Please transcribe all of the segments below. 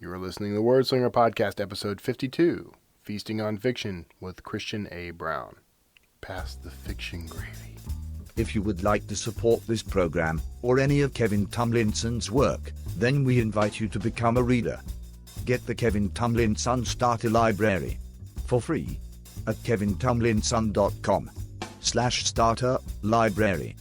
You are listening to the Word Slinger Podcast, episode 52, Feasting on Fiction with Christian A. Brown. Pass the fiction gravy. If you would like to support this program, or any of Kevin Tomlinson's work, then we invite you to become a reader. Get the Kevin Tomlinson Starter Library for free at kevintomlinson.com/starter library.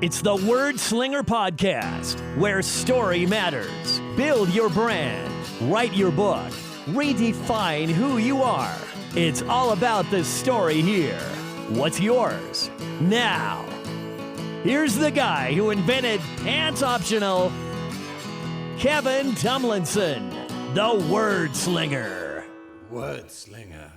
It's the Word Slinger Podcast, where story matters. Build your brand, write your book, redefine who you are. It's all about the story here. What's yours? Now, here's the guy who invented Pants Optional, Kevin Tomlinson, the Word Slinger. Word Slinger.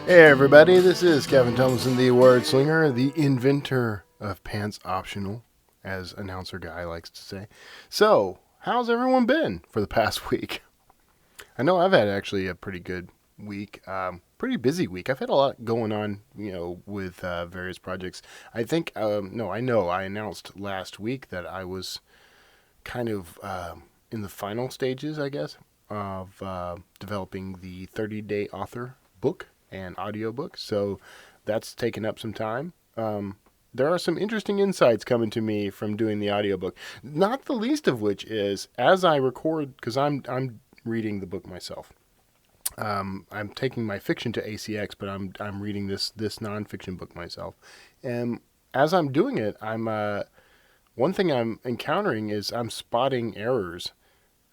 Hey everybody, this is Kevin Tomlinson, the Word Slinger, the inventor of Pants Optional, as announcer guy likes to say. So, how's everyone been for the past week? I know I've had actually a pretty good week, pretty busy week. I've had a lot going on, with various projects. I announced last week that I was kind of in the final stages, I guess, of developing the 30-day author book and audiobook. So that's taken up some time. There are some interesting insights coming to me from doing the audiobook, not the least of which is as I record, because I'm reading the book myself. I'm taking my fiction to ACX, but I'm reading this nonfiction book myself. And as I'm doing it, one thing I'm encountering is I'm spotting errors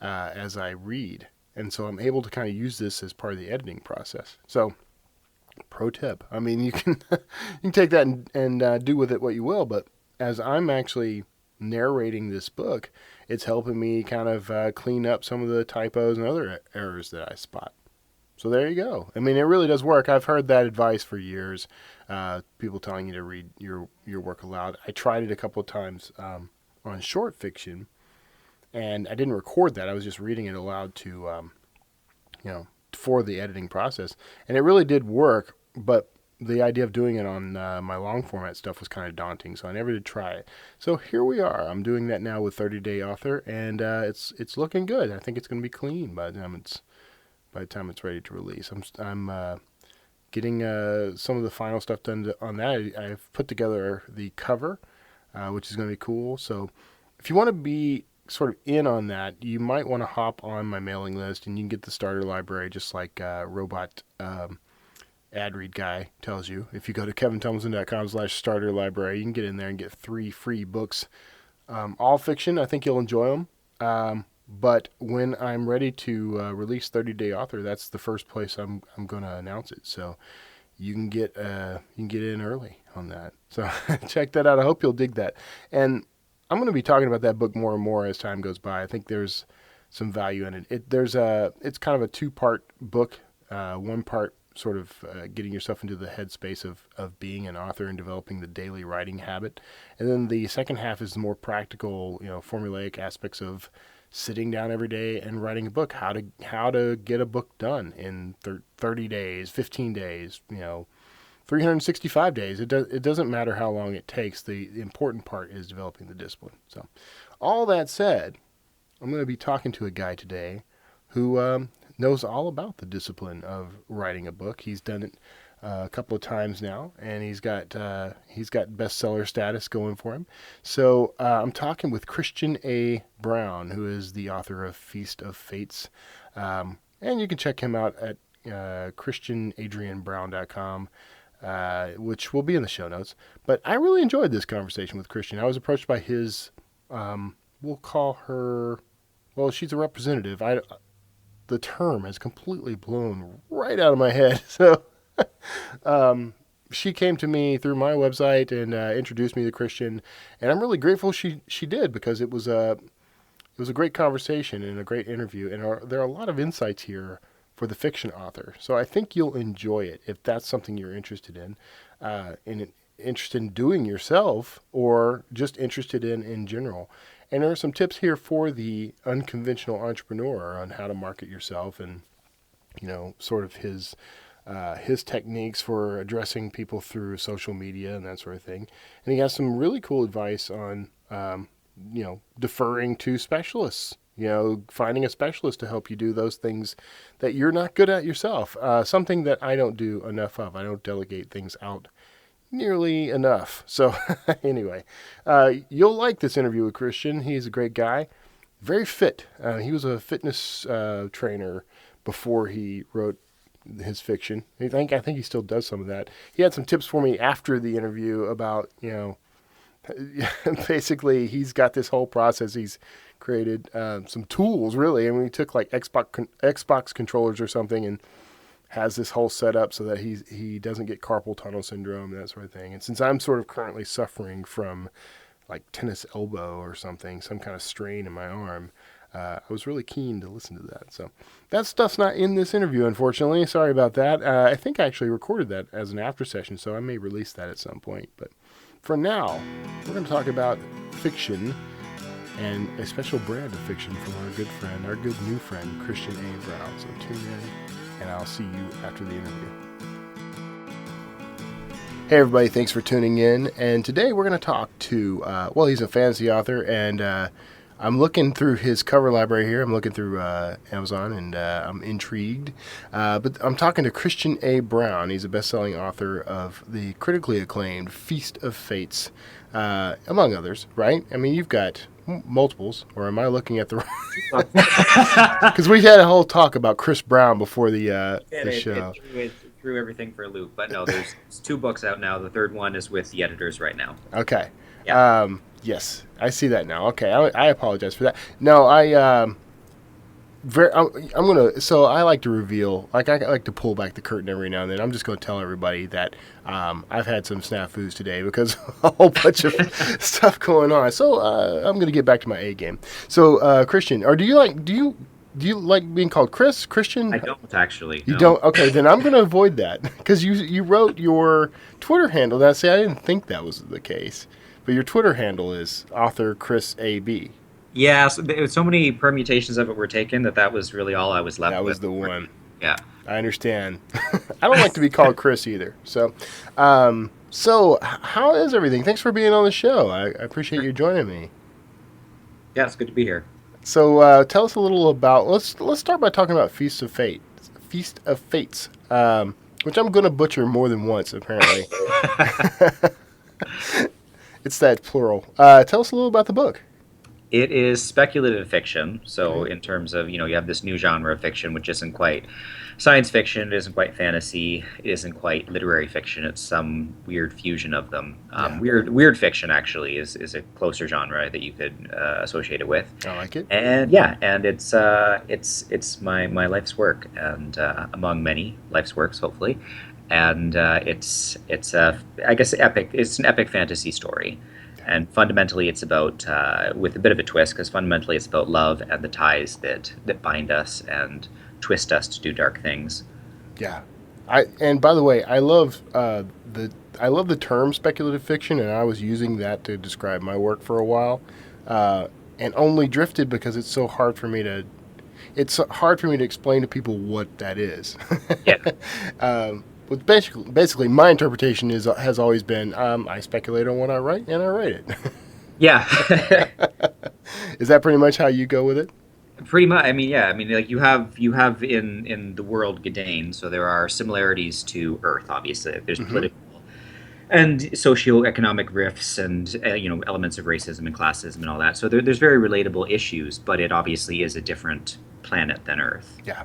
as I read. And so I'm able to kind of use this as part of the editing process. So, pro tip. I mean, you can take that and do with it what you will, but as I'm actually narrating this book, it's helping me kind of clean up some of the typos and other errors that I spot. So there you go. I mean, it really does work. I've heard that advice for years, people telling you to read your work aloud. I tried it a couple of times on short fiction, and I didn't record that. I was just reading it aloud to, for the editing process. And it really did work, but the idea of doing it on my long format stuff was kind of daunting, so I never did try it. So here we are. I'm doing that now with 30-day author, and it's looking good. I think it's going to be clean by the time it's ready to release. I'm getting some of the final stuff done on that. I've put together the cover, which is going to be cool. So if you want to be sort of in on that, you might want to hop on my mailing list, and you can get the starter library just like Robot Ad Read Guy tells you. If you go to kevintomlinson.com/starter library, you can get in there and get 3 free books, all fiction. I think you'll enjoy them. But when I'm ready to release 30-day author, that's the first place I'm going to announce it. So you can get in early on that. So check that out. I hope you'll dig that. And I'm going to be talking about that book more and more as time goes by. I think there's some value in it. It's kind of a 2-part book. One part sort of getting yourself into the headspace of being an author and developing the daily writing habit. And then the second half is the more practical, formulaic aspects of sitting down every day and writing a book, how to get a book done in 30 days, 15 days, 365 days. It doesn't matter how long it takes. The important part is developing the discipline. So all that said, I'm going to be talking to a guy today who knows all about the discipline of writing a book. He's done it a couple of times now, and he's got bestseller status going for him. So I'm talking with Christian A. Brown, who is the author of Feast of Fates, and you can check him out at christianadrianbrown.com, which will be in the show notes. But I really enjoyed this conversation with Christian. I was approached by his, we'll call her, well, she's a representative. The term has completely blown right out of my head. So she came to me through my website and introduced me to Christian, and I'm really grateful she did, because it was a great conversation and a great interview, and there are a lot of insights here for the fiction author. So I think you'll enjoy it if that's something you're interested in doing yourself, or just interested in general. And there are some tips here for the unconventional entrepreneur on how to market yourself, and sort of his techniques for addressing people through social media and that sort of thing. And he has some really cool advice on deferring to specialists. Finding a specialist to help you do those things that you're not good at yourself. Something that I don't do enough of. I don't delegate things out nearly enough. So anyway, you'll like this interview with Christian. He's a great guy, very fit. He was a fitness trainer before he wrote his fiction. I think he still does some of that. He had some tips for me after the interview about, basically he's got this whole process. He's created some tools, really. I mean, he took like Xbox controllers or something and has this whole setup so that he doesn't get carpal tunnel syndrome and that sort of thing. And since I'm sort of currently suffering from like tennis elbow or something, some kind of strain in my arm, I was really keen to listen to that. So that stuff's not in this interview, unfortunately. Sorry about that. I think I actually recorded that as an after session, so I may release that at some point. But for now, we're going to talk about fiction and a special brand of fiction from our good friend, our good new friend, Christian A. Brown. So tune in, and I'll see you after the interview. Hey everybody, thanks for tuning in. And today we're going to talk to, he's a fantasy author, and I'm looking through his cover library here. I'm looking through Amazon, and I'm intrigued. But I'm talking to Christian A. Brown. He's a best-selling author of the critically acclaimed Feast of Fates, among others, right? I mean, you've got multiples, or am I looking at the wrong? Because we had a whole talk about Chris Brown before the show. It threw everything for a loop. But no, there's 2 books out now. The third one is with the editors right now. Okay. Yeah. Yes, I see that now. Okay, I apologize for that. No, I'm gonna. So I like to reveal, I like to pull back the curtain every now and then. I'm just gonna tell everybody that I've had some snafus today because a whole bunch of stuff going on. So I'm gonna get back to my A game. So Christian, or do you like being called Christian? I don't actually. You no. don't? Okay, then I'm gonna avoid that because you wrote your Twitter handle. Now, see, I didn't think that was the case. But your Twitter handle is author Chris A.B. Yeah, so many permutations of it were taken that was really all I was left with. That was the one. Yeah. I understand. I don't like to be called Chris either. So how is everything? Thanks for being on the show. I appreciate you joining me. Yeah, it's good to be here. So tell us a little about, let's start by talking about Feast of Fates, which I'm going to butcher more than once, apparently. It's that plural. Tell us a little about the book. It is speculative fiction. So in terms of, you have this new genre of fiction, which isn't quite science fiction, it isn't quite fantasy, it isn't quite literary fiction. It's some weird fusion of them. Weird fiction, actually, is a closer genre that you could associate it with. I like it. And yeah, and it's my life's work, and among many life's works, hopefully. And it's I guess epic. It's an epic fantasy story, and fundamentally it's about with a bit of a twist, because fundamentally it's about love and the ties that bind us and twist us to do dark things. Yeah, and by the way, I love the term speculative fiction, and I was using that to describe my work for a while, and only drifted because it's hard for me to explain to people what that is. Yeah. But basically, my interpretation has always been I speculate on what I write, and I write it. Yeah. Is that pretty much how you go with it? Pretty much. I mean, yeah. I mean, like you have in the world Gadain, so there are similarities to Earth. Obviously, there's political and socioeconomic rifts, and elements of racism and classism and all that. So there's very relatable issues, but it obviously is a different planet than Earth. Yeah.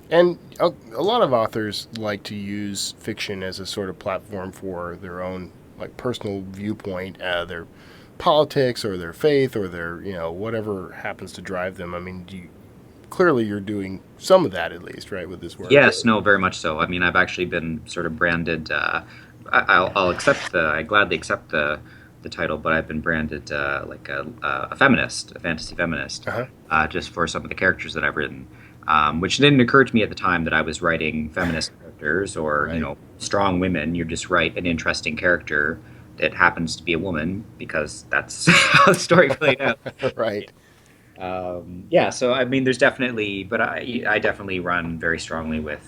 And a lot of authors like to use fiction as a sort of platform for their own personal viewpoint, their politics or their faith or their whatever happens to drive them. I mean, clearly you're doing some of that at least, right, with this work? Yes, no, very much so. I mean, I've actually been sort of branded. I gladly accept the title, but I've been branded like a feminist, a fantasy feminist, just for some of the characters that I've written. Which didn't occur to me at the time that I was writing feminist characters or, strong women. You just write an interesting character that happens to be a woman because that's how the story played out. Right. Yeah, so, I mean, there's definitely, but I definitely run very strongly with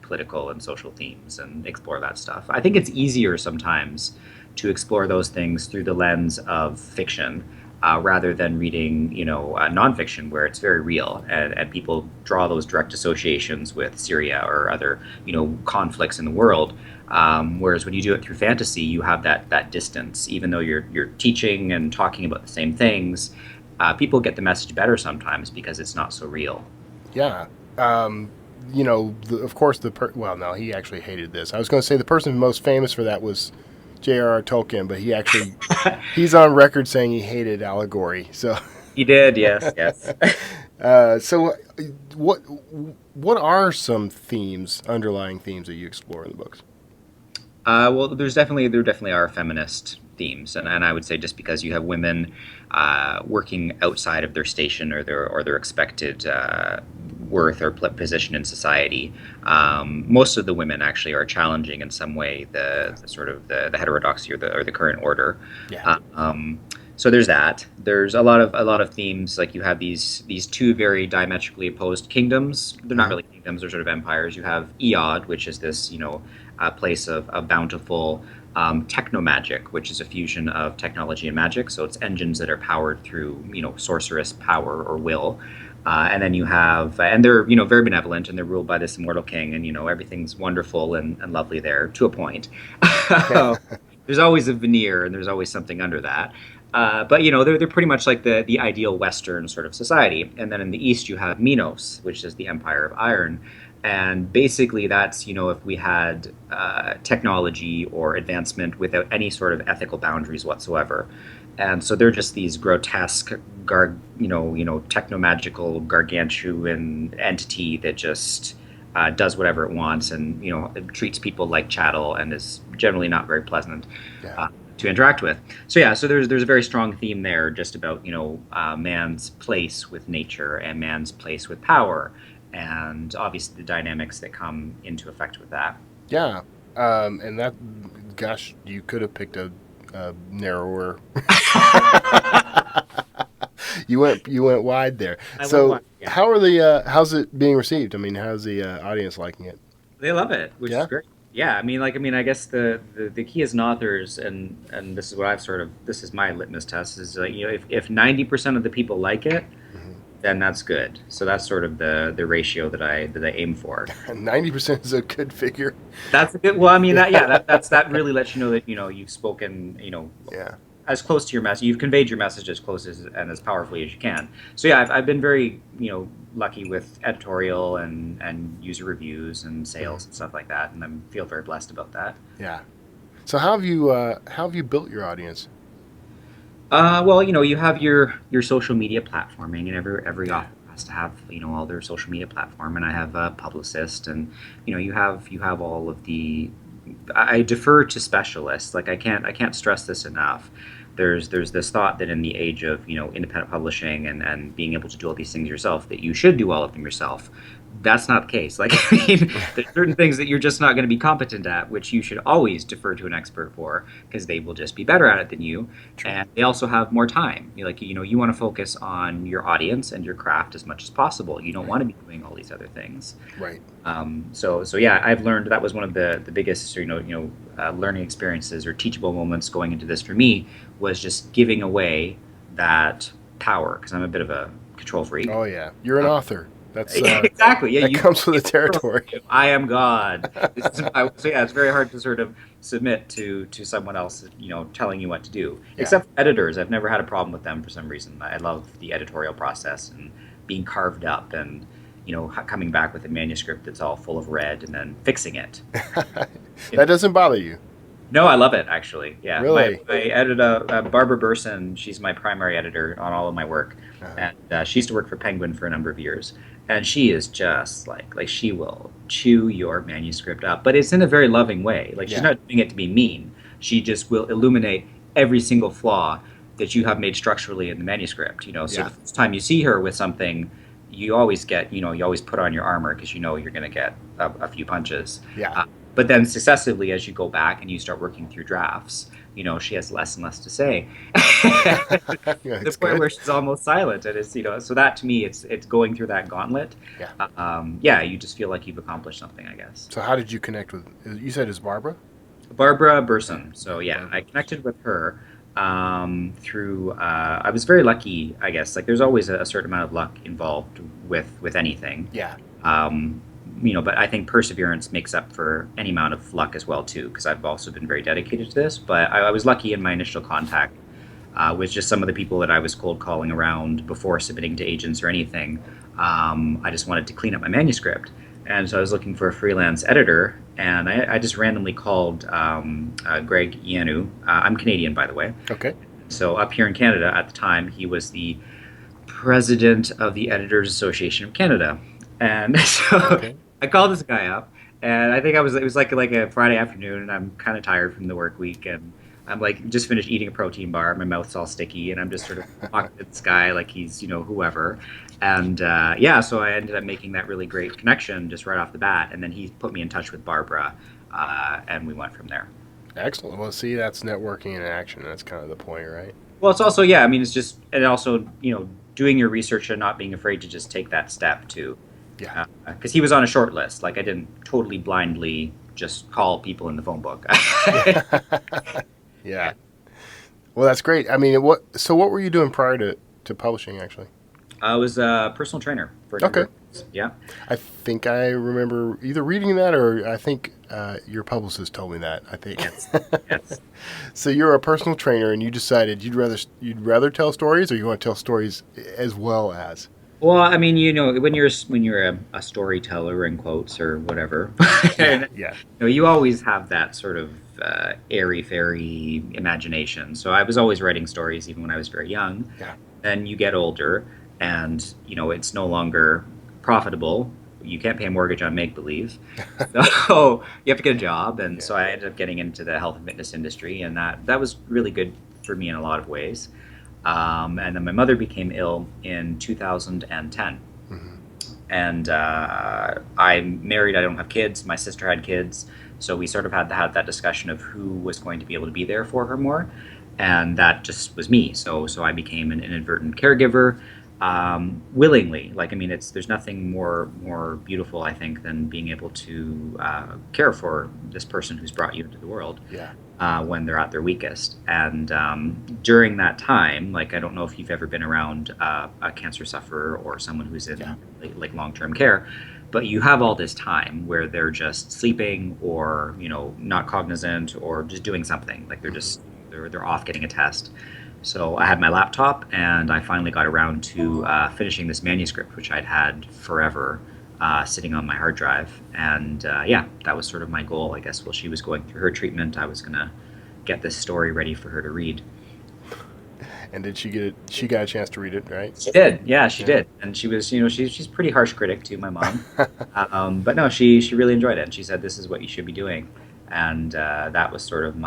political and social themes and explore that stuff. I think it's easier sometimes to explore those things through the lens of fiction, rather than reading, nonfiction where it's very real, and people draw those direct associations with Syria or other, conflicts in the world. Whereas when you do it through fantasy, you have that distance, even though you're teaching and talking about the same things. People get the message better sometimes because it's not so real. Yeah. Of course, well, no, he actually hated this. I was going to say the person most famous for that was J.R.R. Tolkien, but he's on record saying he hated allegory. So He did, yes, yes. so what are some underlying themes that you explore in the books? Well, there definitely are feminist themes, and I would say just because you have women working outside of their station or their expected worth or position in society, most of the women actually are challenging in some way the sort of the heterodoxy or the current order. Yeah. So there's that. There's a lot of themes, like you have these two very diametrically opposed kingdoms. They're not really kingdoms; they're sort of empires. You have Eod, which is this place of bountiful techno magic, which is a fusion of technology and magic. So it's engines that are powered through sorceress power or will. And then you have, and they're very benevolent, and they're ruled by this immortal king, and everything's wonderful and lovely there to a point. There's always a veneer, and there's always something under that. But they're pretty much like the ideal Western sort of society. And then in the East you have Minos, which is the Empire of Iron, and basically that's if we had technology or advancement without any sort of ethical boundaries whatsoever. And so they're just these grotesque, techno-magical gargantuan entity that just does whatever it wants, and it treats people like chattel, and is generally not very pleasant to interact with. So there's a very strong theme there, just about man's place with nature and man's place with power, and obviously the dynamics that come into effect with that. Yeah, and that, gosh, you could have picked a narrower. You went wide there. How's it being received? I mean, how's the audience liking it? They love it, which is great. Yeah, I guess the key as an authors, and this is what this is my litmus test, is if 90% of the people like it, then that's good. So that's sort of the ratio that I aim for. 90% is a good figure. That's a good. Well, I mean that really lets you know that you've spoken as close to your message. You've conveyed your message as close and as powerfully as you can. So yeah, I've been very lucky with editorial and user reviews and sales and stuff like that, and I feel very blessed about that. Yeah. So how have you built your audience? Well, you have your social media platforming, and every author has to have all their social media platform, and I have a publicist, and you have all of the. I defer to specialists. Like I can't stress this enough. There's this thought that in the age of independent publishing and being able to do all these things yourself, that you should do all of them yourself. That's not the case. Like, I mean, there's certain things that you're just not going to be competent at, which you should always defer to an expert for, because they will just be better at it than you. True. And they also have more time. You want to focus on your audience and your craft as much as possible. You don't want to be doing all these other things. Right. So yeah, I've learned that was one of the biggest learning experiences or teachable moments going into this for me, was just giving away that power, because I'm a bit of a control freak. Oh yeah, you're an author. That's exactly. Yeah, that comes with the territory. I am God. So yeah, it's very hard to sort of submit to someone else, telling you what to do. Yeah. Except editors, I've never had a problem with them for some reason. I love the editorial process and being carved up, and coming back with a manuscript that's all full of red and then fixing it. That doesn't bother you? No, I love it, actually. Yeah, really. I edit Barbara Burson. She's my primary editor on all of my work, and she used to work for Penguin for a number of years. And she is just like she will chew your manuscript up, but it's in a very loving way. Like, she's not doing it to be mean. She just will illuminate every single flaw that you have made structurally in the manuscript. So the first time you see her with something, you always get, you always put on your armor, because you're going to get a few punches. Yeah. But then successively, as you go back and you start working through drafts, she has less and less to say. The point where she's almost silent, and it's so that to me, it's going through that gauntlet. Yeah. You just feel like you've accomplished something, I guess. So how did you connect with? You said it's Barbara. Barbara Burson. So yeah, I connected with her through. I was very lucky, I guess. Like, there's always a certain amount of luck involved with anything. Yeah. Um, but I think perseverance makes up for any amount of luck as well too, because I've also been very dedicated to this. But I was lucky in my initial contact with just some of the people that I was cold calling around before submitting to agents or anything. I just wanted to clean up my manuscript. And so I was looking for a freelance editor, and I just randomly called Greg Ianu. I'm Canadian, by the way. Okay. So up here in Canada at the time, he was the president of the Editors Association of Canada. And so Okay. I called this guy up, and I think it was like a Friday afternoon, and I'm kind of tired from the work week, and I'm like just finished eating a protein bar, my mouth's all sticky, and I'm just sort of talking to this guy like he's whoever, and yeah, so I ended up making that really great connection just right off the bat, and then he put me in touch with Barbara, and we went from there. Excellent. Well, see, that's networking in action. That's kind of the point, right? Well, it's also, yeah, I mean, it's just, and also, doing your research and not being afraid to just take that step too. Yeah. Because he was on a short list. Like, I didn't totally blindly just call people in the phone book. Yeah. Yeah. Well, that's great. I mean, what were you doing prior to publishing, actually? I was a personal trainer for a number Okay. of years. Yeah. I think I remember either reading that or I think your publicist told me that. I think. Yes. Yes. So you're a personal trainer, and you decided you'd rather tell stories, or you want to tell stories as well as. Well, I mean, when you're a storyteller in quotes or whatever, Yeah. Yeah. you always have that sort of airy fairy imagination. So I was always writing stories even when I was very young. Yeah. Then you get older, and it's no longer profitable. You can't pay a mortgage on make believe, so you have to get a job. And so I ended up getting into the health and fitness industry, and that was really good for me in a lot of ways. And then my mother became ill in 2010. Mm-hmm. And I'm married. I don't have kids. My sister had kids, so we sort of had to have that discussion of who was going to be able to be there for her more, and that just was me. So I became an inadvertent caregiver, willingly. Like, I mean, there's nothing more beautiful, I think, than being able to care for this person who's brought you into the world. Yeah. When they're at their weakest. And during that time, like, I don't know if you've ever been around a cancer sufferer or someone who's in like long-term care, but you have all this time where they're just sleeping or not cognizant or just doing something. Like, they're off getting a test. So I had my laptop, and I finally got around to finishing this manuscript, which I'd had forever sitting on my hard drive. And yeah, that was sort of my goal, I guess. While she was going through her treatment, I was going to get this story ready for her to read. And did she get it? She got a chance to read it, right? She did. Yeah, she did. And she was, she's a pretty harsh critic too, my mom. But no, she really enjoyed it. And she said, this is what you should be doing. And that was sort of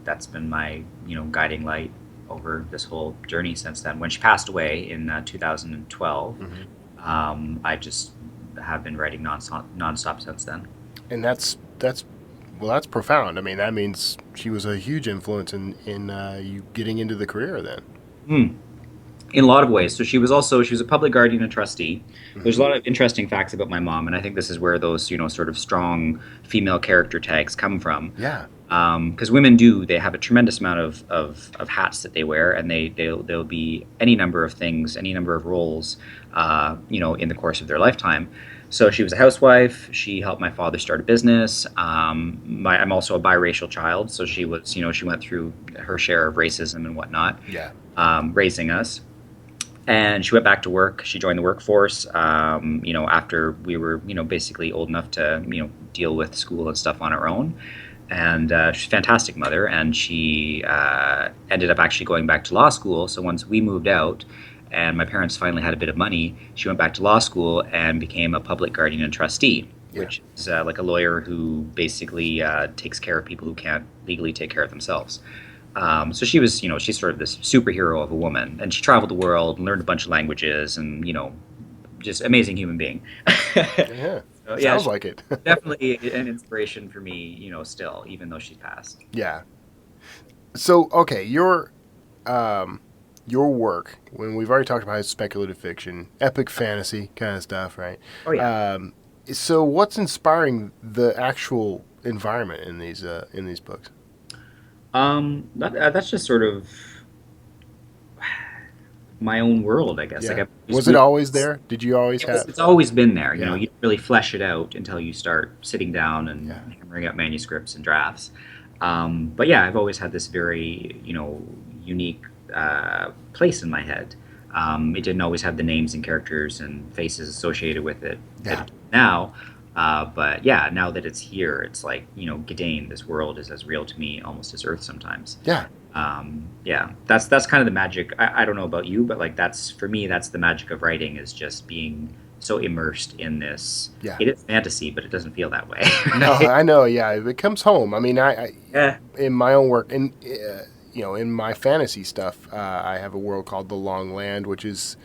that's been my, guiding light over this whole journey since then. When she passed away in 2012, I just have been writing nonstop since then. And that's profound. I mean, that means she was a huge influence in you getting into the career then. In a lot of ways. So she was a public guardian and trustee. There's a lot of interesting facts about my mom, and I think this is where those sort of strong female character tags come from. Yeah. Because women they have a tremendous amount of hats that they wear, and they'll be any number of things, any number of roles, in the course of their lifetime. So she was a housewife. She helped my father start a business. I'm also a biracial child, so she was, she went through her share of racism and whatnot, Yeah. raising us. And she went back to work. She joined the workforce, after we were, basically old enough to, deal with school and stuff on our own. And she's a fantastic mother, and she ended up actually going back to law school. So once we moved out and my parents finally had a bit of money, she went back to law school and became a public guardian and trustee, which is like a lawyer who basically takes care of people who can't legally take care of themselves. So she was, she's sort of this superhero of a woman, and she traveled the world and learned a bunch of languages and, just amazing human being. Yeah. So, Sounds like it. Definitely an inspiration for me, still, even though she's passed. Yeah. So, okay, your work, when we've already talked about speculative fiction, epic fantasy kind of stuff, right? Oh, yeah. So what's inspiring the actual environment in these books? That's just sort of my own world, I guess. Like Yeah. I've just Was it always there? Did you always have? it's always been there. You know, Yeah. you don't really flesh it out until you start sitting down and Yeah. hammering out manuscripts and drafts. But yeah, I've always had this very, unique place in my head. It didn't always have the names and characters and faces associated with it Yeah. now. But yeah, now that it's here, it's like, Gidane, this world is as real to me almost as Earth sometimes. Yeah. Yeah, that's kind of the magic. I don't know about you, but like that's for me, that's the magic of writing is just being so immersed in this. Yeah. It is fantasy, but it doesn't feel that way. No, I know. Yeah, it comes home. I mean, Yeah. in my own work, and in my fantasy stuff, I have a world called the Long Land, which is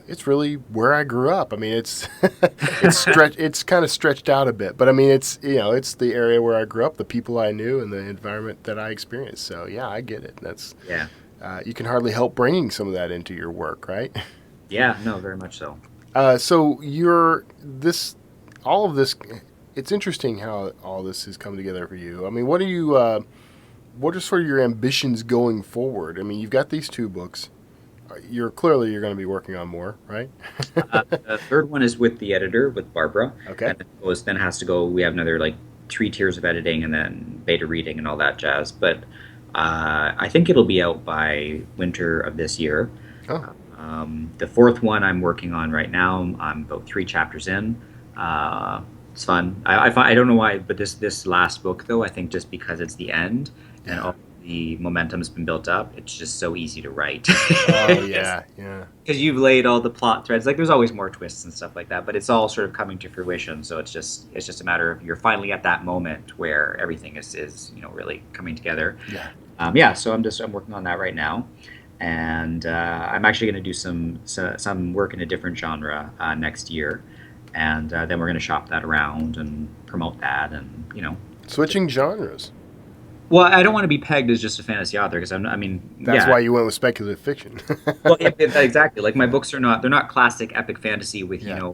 it's really where I grew up. I mean, it's it's kind of stretched out a bit, but I mean, it's the area where I grew up, the people I knew, and the environment that I experienced. So yeah, I get it. That's Yeah. you can hardly help bringing some of that into your work, right? Yeah. No, very much so. So all of this. It's interesting how all this has come together for you. I mean, what are sort of your ambitions going forward? I mean, you've got these 2 books. You're going to be working on more, right? The third one is with the editor, with Barbara. Okay. And then has to go. We have another like 3 tiers of editing and then beta reading and all that jazz. But I think it'll be out by winter of this year. Oh, The fourth one I'm working on right now. I'm about 3 chapters in. It's fun. I don't know why, but this last book though, I think just because it's the end and all the momentum's been built up, it's just so easy to write. oh yeah, yeah, Because you've laid all the plot threads. Like there's always more twists and stuff like that, but it's all sort of coming to fruition. So it's just a matter of you're finally at that moment where everything is really coming together. yeah. So I'm working on that right now, and I'm actually going to do some work in a different genre next year, and then we're going to shop that around and promote that, and Switching genres. Well, I don't want to be pegged as just a fantasy author because That's why you went with speculative fiction. Well, exactly. Like my books they're not classic epic fantasy with Yeah.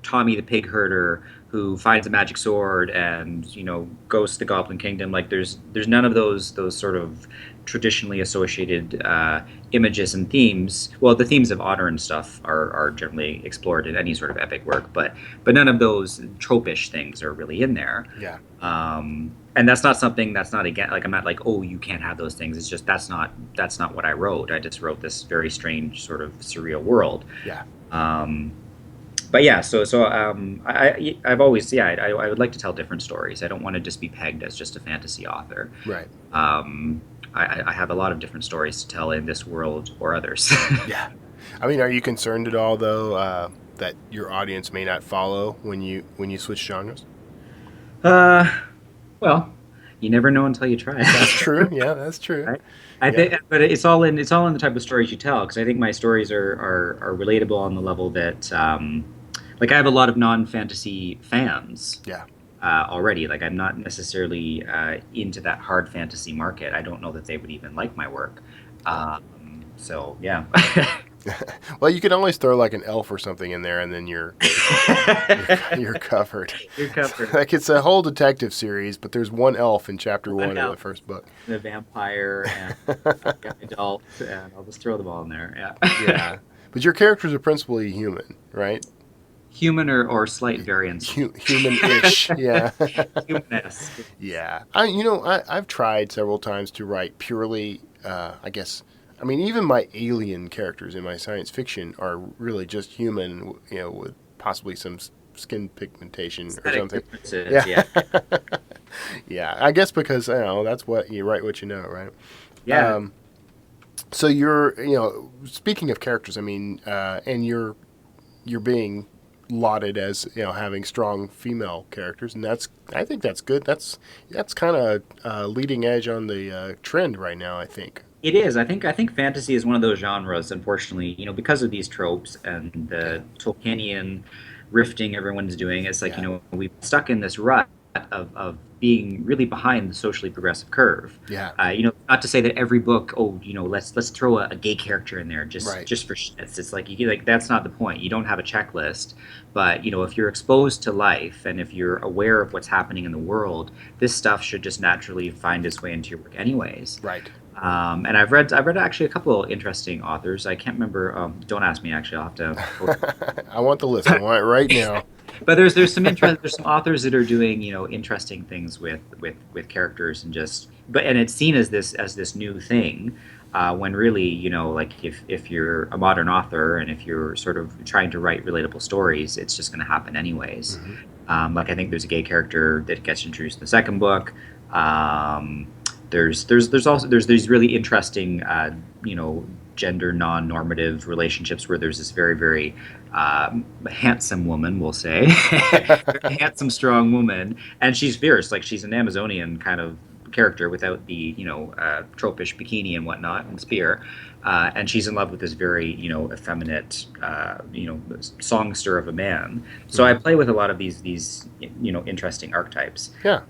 Tommy the pig herder who finds a magic sword and goes to the Goblin Kingdom. Like there's none of those sort of traditionally associated images and themes. Well, the themes of honor and stuff are generally explored in any sort of epic work, but none of those tropish things are really in there. Yeah. And that's not something that's not again like I'm not like, oh, you can't have those things. It's just that's not what I wrote. I just wrote this very strange sort of surreal world. Yeah. But yeah, I've always I would like to tell different stories. I don't want to just be pegged as just a fantasy author. Right. I have a lot of different stories to tell in this world or others. Yeah. I mean, are you concerned at all though that your audience may not follow when you switch genres? Well, you never know until you try. That's true. Yeah, that's true. Right? I think, but it's all in the type of stories you tell. Because I think my stories are relatable on the level that, like, I have a lot of non-fantasy fans. Yeah. Already, like, I'm not necessarily into that hard fantasy market. I don't know that they would even like my work. So yeah. Well, you can always throw like an elf or something in there, and then you're covered. You're covered. Like it's a whole detective series, but there's one elf in chapter 1 of the first book. The vampire and a young adult, and I'll just throw them all in there. Yeah. Yeah, but your characters are principally human, right? Human or slight variance. Human-ish. Yeah. Humanesque. Yeah. I've tried several times to write purely, I guess. I mean, even my alien characters in my science fiction are really just human, with possibly some skin pigmentation or something. Yeah. Yeah. I guess because that's what you write, what you know, right? Yeah. So you're, speaking of characters, I mean, and you're being lauded as having strong female characters, and I think that's good. That's kind of leading edge on the trend right now, I think. It is. I think fantasy is one of those genres, unfortunately, because of these tropes and the Tolkienian rifting everyone's doing. It's like, we've stuck in this rut of being really behind the socially progressive curve. Yeah. Not to say that every book, let's throw a gay character in there Right. just for shits. It's like that's not the point. You don't have a checklist, but if you're exposed to life and if you're aware of what's happening in the world, this stuff should just naturally find its way into your work, anyways. Right. And I've read actually a couple of interesting authors. I can't remember. Don't ask me. Actually, I'll have to. I want the list. I want it right now. But there's some there's some authors that are doing interesting things with characters and it's seen as this new thing, when really like if you're a modern author and if you're sort of trying to write relatable stories, it's just going to happen anyways. Like I think there's a gay character that gets introduced in the second book. There's these really interesting gender non-normative relationships where there's this very, very handsome woman, we'll say, very handsome, strong woman, and she's fierce, like she's an Amazonian kind of character without the tropish bikini and whatnot and spear, and she's in love with this very effeminate songster of a man. So I play with a lot of these interesting archetypes. Yeah.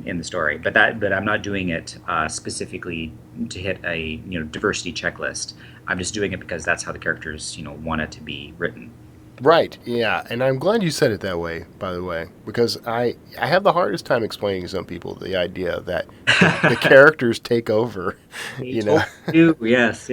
In the story, but I'm not doing it specifically to hit a diversity checklist. I'm just doing it because that's how the characters want it to be written. Right. Yeah, and I'm glad you said it that way, by the way, because I have the hardest time explaining to some people the idea that the characters take over. Yes.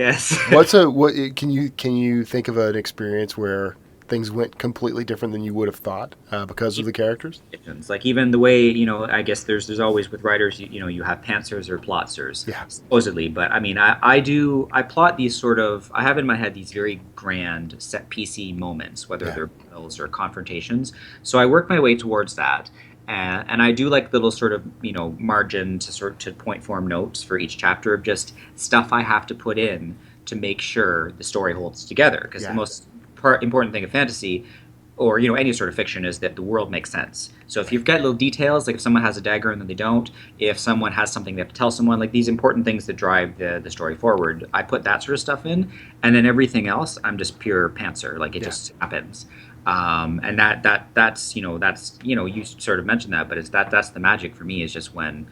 Can you think of an experience where things went completely different than you would have thought because of the characters? Like even the way I guess there's always with writers you have pantsers or plotzers, supposedly, but I mean I plot these sort of, I have in my head these very grand set piecey moments, whether they're battles or confrontations, so I work my way towards that. And I do like little sort of margin to point form notes for each chapter of just stuff I have to put in to make sure the story holds together, because the most important thing of fantasy or any sort of fiction is that the world makes sense. So if you've got little details, like if someone has a dagger and then they don't, if someone has something they have to tell someone, like these important things that drive the story forward, I put that sort of stuff in, and then everything else I'm just pure pantser, like it just happens. And that's you sort of mentioned that, but that's the magic for me, is just when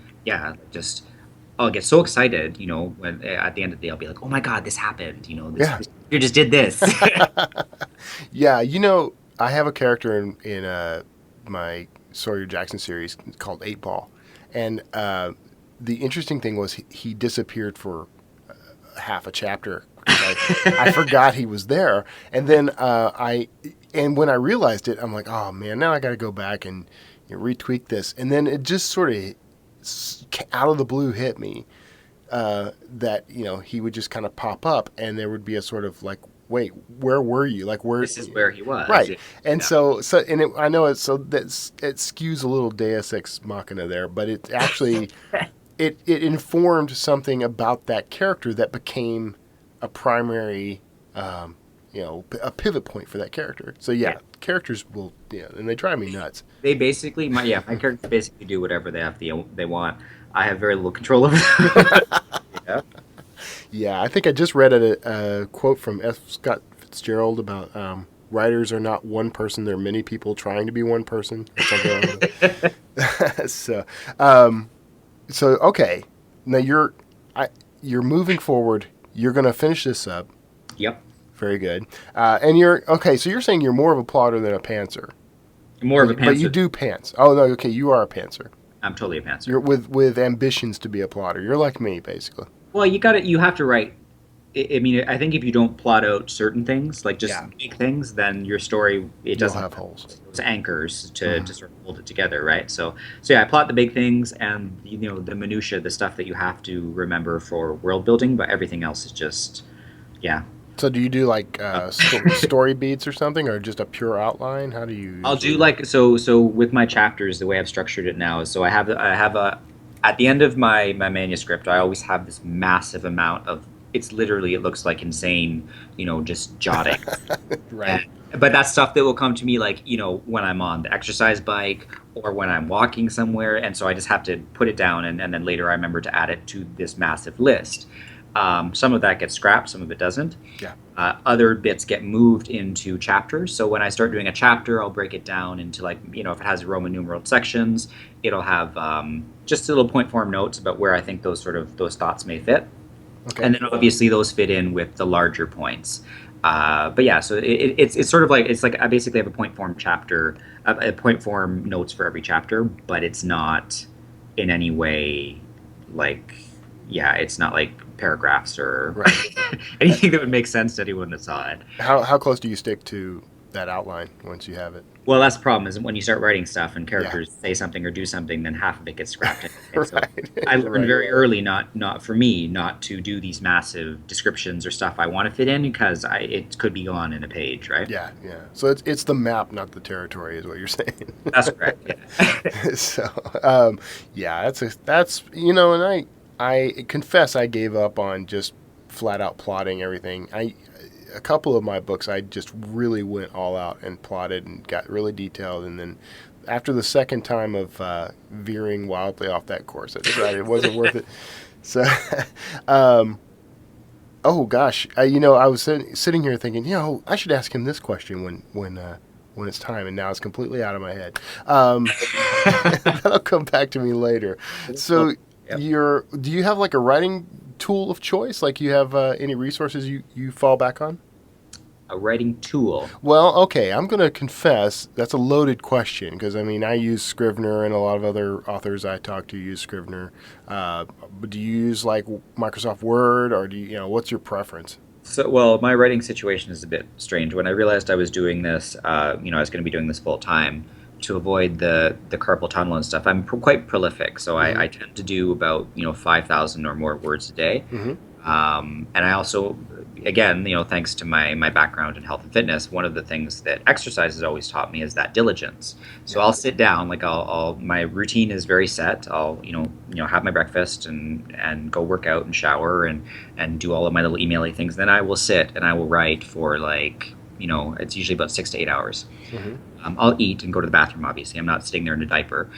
I'll get so excited, when at the end of the day I'll be like, oh my god, this happened, you just did this. Yeah, I have a character in my Sawyer Jackson series called 8 Ball, and the interesting thing was he disappeared for half a chapter. I forgot he was there, and then when I realized it, I'm like, oh man, now I got to go back and retweak this, and then it just sort of out of the blue hit me that he would just kind of pop up, and there would be a sort of like, wait, where were you? Like, where? This is where he was, right? And I know it skews a little Deus Ex Machina there, but it actually it informed something about that character that became a primary, a pivot point for that character. So characters will, and they drive me nuts. They basically, my characters basically do whatever they want. I have very little control over them. Yeah, I think I just read a quote from F. Scott Fitzgerald about writers are not one person; they're many people trying to be one person. So okay, now you're moving forward. You're going to finish this up. Yep. Very good. And you're okay. So you're saying you're more of a plotter than a pantser. More of a pantser. But you do pants. Oh no. Okay, you are a pantser. I'm totally a pantser. You're with ambitions to be a plotter. You're like me, basically. Well, you have to write. I mean, I think if you don't plot out certain things, like just big things, then your story doesn't have holes. Those anchors to sort of hold it together, right? So I plot the big things and the minutia, the stuff that you have to remember for world building, but everything else is just So do you do like story beats or something, or just a pure outline? How do you? I'll do like so with my chapters. The way I've structured it now is so I have a at the end of my manuscript, I always have this massive amount of. It looks like insane, just jotting. Right. But that's stuff that will come to me like, when I'm on the exercise bike or when I'm walking somewhere. And so I just have to put it down and then later I remember to add it to this massive list. Some of that gets scrapped, some of it doesn't. Yeah. Other bits get moved into chapters. So when I start doing a chapter, I'll break it down into like, if it has Roman numeral sections, it'll have just little point form notes about where I think those thoughts may fit. Okay. And then obviously those fit in with the larger points. But yeah, so it's sort of like I basically have a point form chapter, a point form notes for every chapter, but it's not in any way like, yeah, it's not like paragraphs or anything that would make sense to anyone that saw it. How close do you stick to that outline once you have it? Well, that's the problem is when you start writing stuff and characters say something or do something, then half of it gets scrapped. And so I learned very early not to do these massive descriptions or stuff I want to fit in because it could be gone in a page, right? Yeah. So it's the map, not the territory, is what you're saying. That's correct. Yeah. So that's and I confess I gave up on just flat out plotting everything. A couple of my books, I just really went all out and plotted and got really detailed. And then after the second time of veering wildly off that course, I decided it wasn't worth it. So, oh gosh, I was sitting here thinking, I should ask him this question when it's time, and now it's completely out of my head. That'll come back to me later. So, do you have like a writing tool of choice? Like you have any resources you fall back on? A writing tool? Well, okay, I'm going to confess that's a loaded question because, I use Scrivener and a lot of other authors I talk to use Scrivener. But do you use like Microsoft Word or what's your preference? So, well, my writing situation is a bit strange. When I realized I was doing this, I was going to be doing this full time. To avoid the carpal tunnel and stuff, I'm quite prolific. So I tend to do about 5,000 or more words a day. And I also, again, thanks to my background in health and fitness, one of the things that exercise has always taught me is that diligence. So I'll sit down, like my routine is very set. I'll have my breakfast and go work out and shower and do all of my little emailing things. Then I will sit and I will write for it's usually about 6 to 8 hours. I'll eat and go to the bathroom, obviously. I'm not sitting there in a diaper.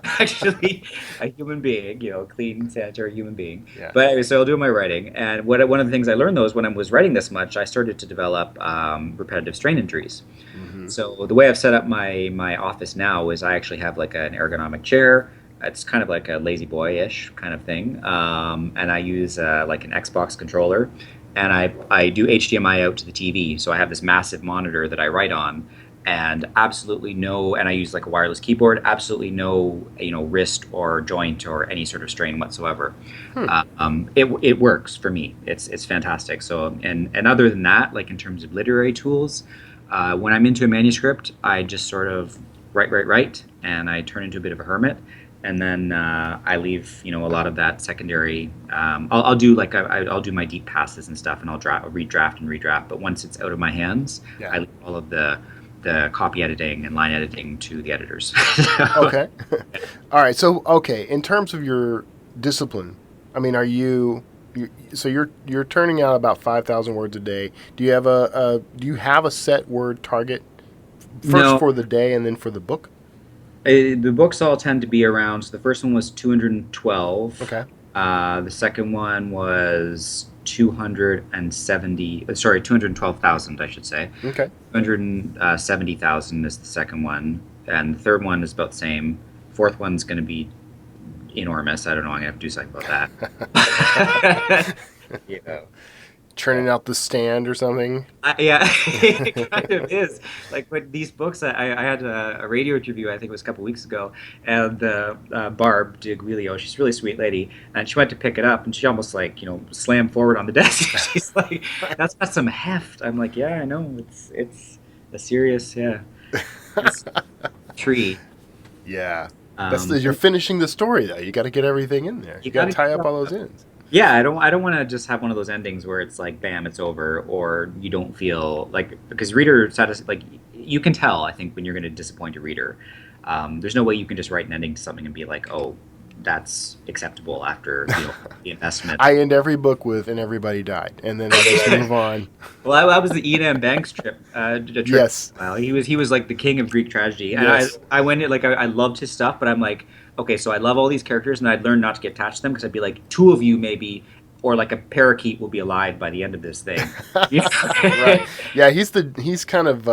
Actually, a human being, clean, sanitary human being. Yeah. But anyway, so I'll do my writing. And one of the things I learned, though, is when I was writing this much, I started to develop repetitive strain injuries. So the way I've set up my office now is I actually have like an ergonomic chair. It's kind of like a lazy boy-ish kind of thing. And I use like an Xbox controller. And I do HDMI out to the TV, so I have this massive monitor that I write on, and and I use like a wireless keyboard, absolutely no wrist or joint or any sort of strain whatsoever. It works for me. It's fantastic. So and other than that, like in terms of literary tools, when I'm into a manuscript, I just sort of write, and I turn into a bit of a hermit. And then I leave, a lot of that secondary. I'll do I'll do my deep passes and stuff, and I'll redraft and redraft. But once it's out of my hands, I leave all of the copy editing and line editing to the editors. Okay, all right. So in terms of your discipline, are you're turning out about 5,000 words a day. Do you have a set word target first for the day and then for the book? The books all tend to be around. So the first one was 212. Okay. The second one was 212,000, I should say. Okay. 270,000 is the second one, and the third one is about the same. Fourth one's going to be enormous. I don't know. I'm going to have to do something about that. Churning out the stand or something. Yeah, it kind of is. Like with these books, I had a radio interview, I think it was a couple weeks ago, and Barb D'Aguilio, she's a really sweet lady, and she went to pick it up, and she almost slammed forward on the desk. She's like, "That's got some heft." I'm like, "Yeah, I know. It's a serious tree." Yeah, you're finishing the story though. You got to get everything in there. You got to tie up all those ends. Yeah, I don't want to just have one of those endings where it's like, bam, it's over, or you don't feel because reader you can tell, I think, when you're going to disappoint a reader. There's no way you can just write an ending to something and be like, oh, that's acceptable after the investment. I end every book with "and everybody died," and then I just move on. Well, I was the Ian M. Banks trip. Yes. Well, he was like the king of Greek tragedy, and yes. I went in I loved his stuff, but I'm like, okay, so I love all these characters, and I'd learn not to get attached to them because I'd be like, two of you maybe, or like a parakeet will be alive by the end of this thing. Right? Yeah, he's kind of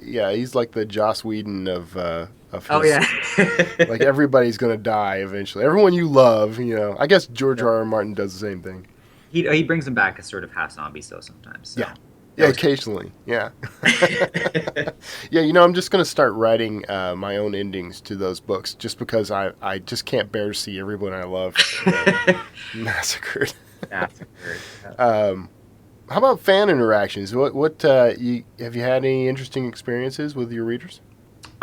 he's like the Joss Whedon of of Oh his. yeah. Like everybody's gonna die eventually. Everyone you love, I guess George R. R. Martin does the same thing. He brings them back as sort of half zombies though sometimes. So Yeah, that yeah, was occasionally, yeah, good. yeah. I'm just gonna start writing my own endings to those books, just because I just can't bear to see everyone I love massacred. Massacred. How about fan interactions? What have you had any interesting experiences with your readers?